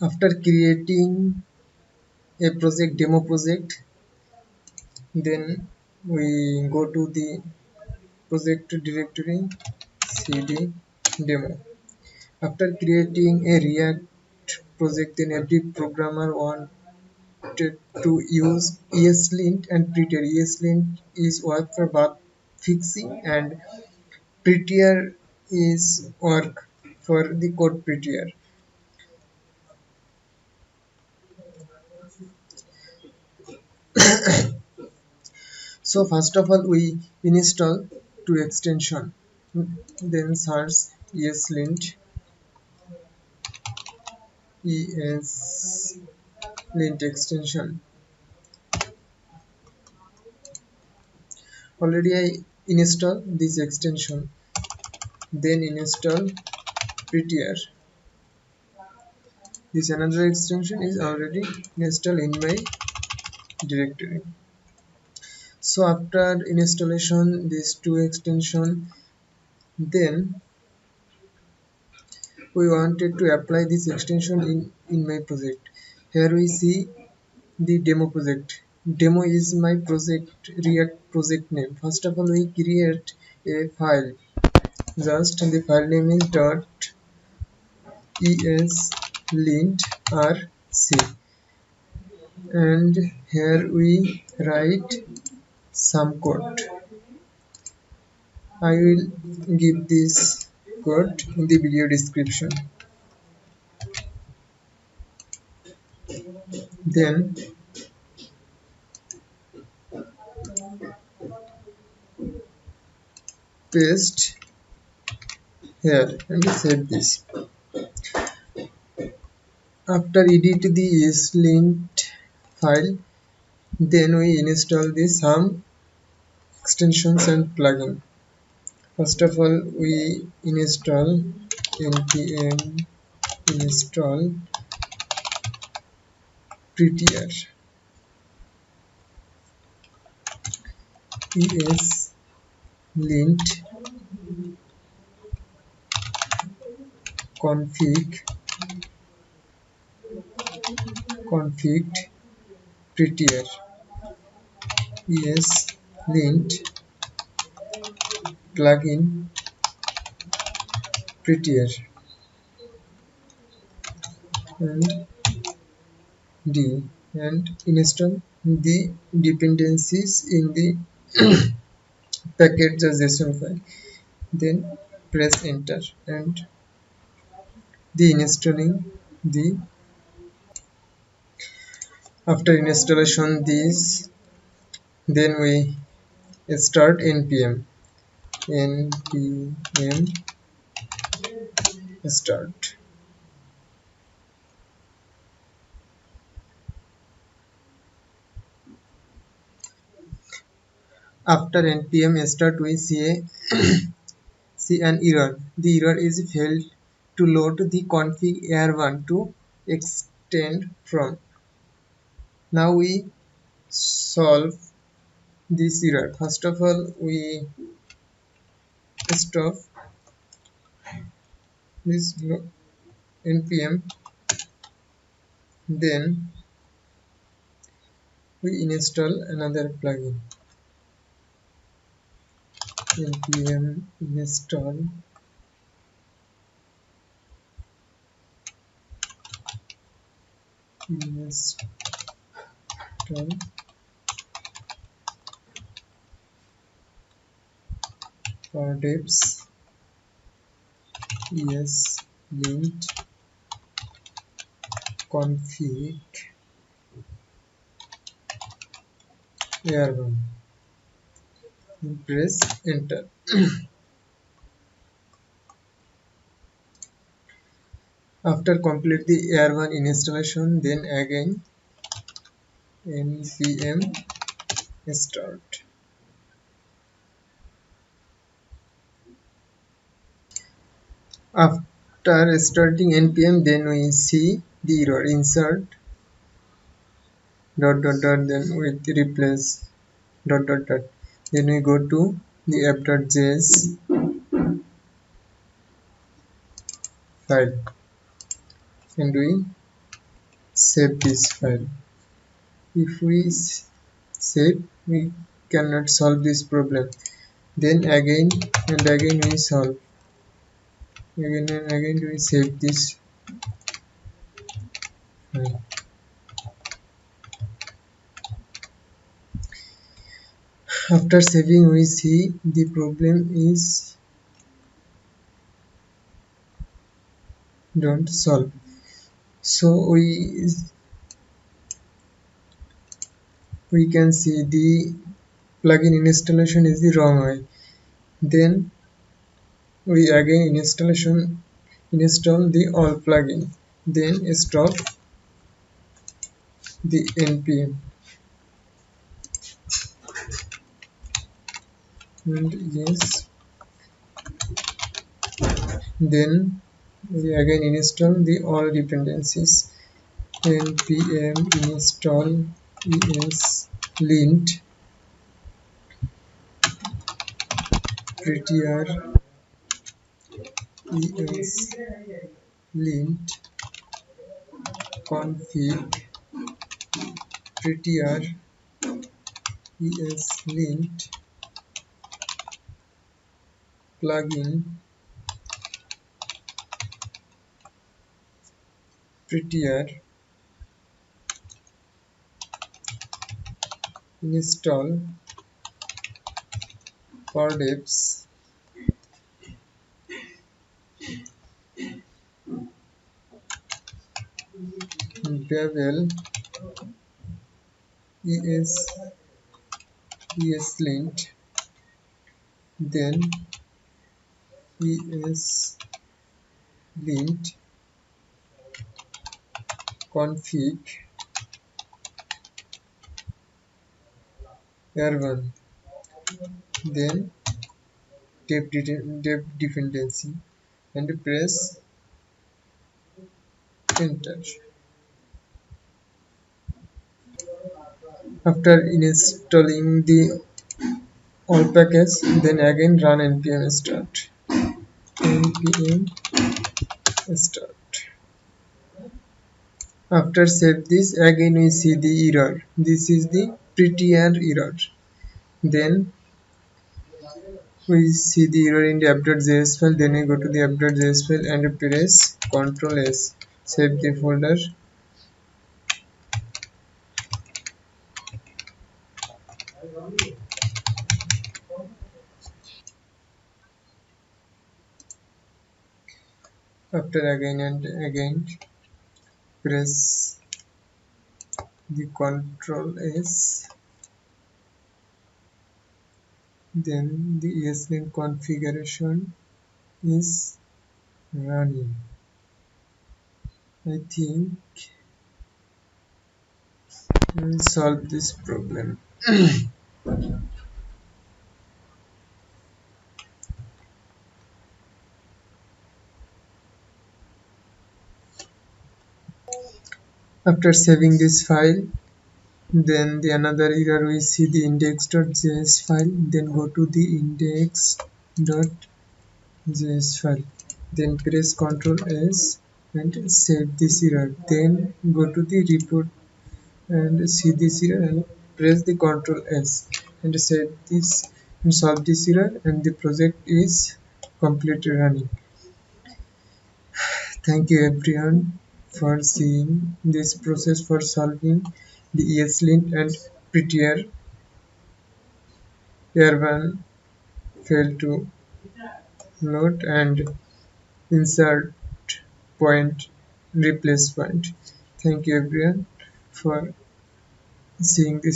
After creating a project, demo project, then we go to the project directory cd demo. After creating a React project, then every programmer wanted to use eslint and prettier. Eslint is work for bug fixing and prettier is work for the code prettier. So first of all we install two extension, then search eslint extension. Already I install this extension, then install prettier. This another extension is already installed in my directory. So after installation these two extension, then we wanted to apply this extension in my project. Here we see the demo project. Demo is my project React project name. First of all we create a file. Just the file name is .eslint-rc, and here we write some code. I will give this code in the video description. Then paste here and save this. After edit the eslint file, then we install the some extensions and plugin. First of all we install npm install prettier eslint config-prettier eslint-plugin-prettier and d, and install the dependencies in the package.json file. Then press enter and the installing the. After installation this, then we start npm start. After npm start we see an error. The error is failed to load the config-error to extend from. Now we solve this error. First of all we stop this npm, then we install another plugin npm install for devs eslint-config-airbnb. Press enter. After complete the AR1 installation, then again npm start. After starting npm, then we see the error insert ... then with replace ... then we go to the app.js file and we save this file. If we save, we cannot solve this problem. Then again and again we solve. Again and again we save this file. After saving, we see the problem is don't solve. So we can see the plugin installation is the wrong way. Then we again install the all plugin. Then stop the npm and yes. Then we again install the all dependencies. npm install eslint-prettier eslint-config-prettier eslint-plugin-prettier install pardeps babel-eslint, then eslint-config-airbnb, then def dependency and press enter. After installing the all package, then again run npm start. After save this, again we see the error. This is the prettier error. Then we see the error in the app.js file. Then we go to the app.js file and press Ctrl S. Save the folder. After again and again press the Ctrl S, then the eslint configuration is running. I think we'll solve this problem. After saving this file, then the another error we see the index.js file, then go to the index.js file, then press Ctrl S and save this error, then go to the report and see this error and press the Ctrl S and save this and solve this error, and the project is completely running. Thank you everyone for seeing this process for solving the eslint and prettier Airvan failed to load and insert point replace point. Thank you everyone for seeing this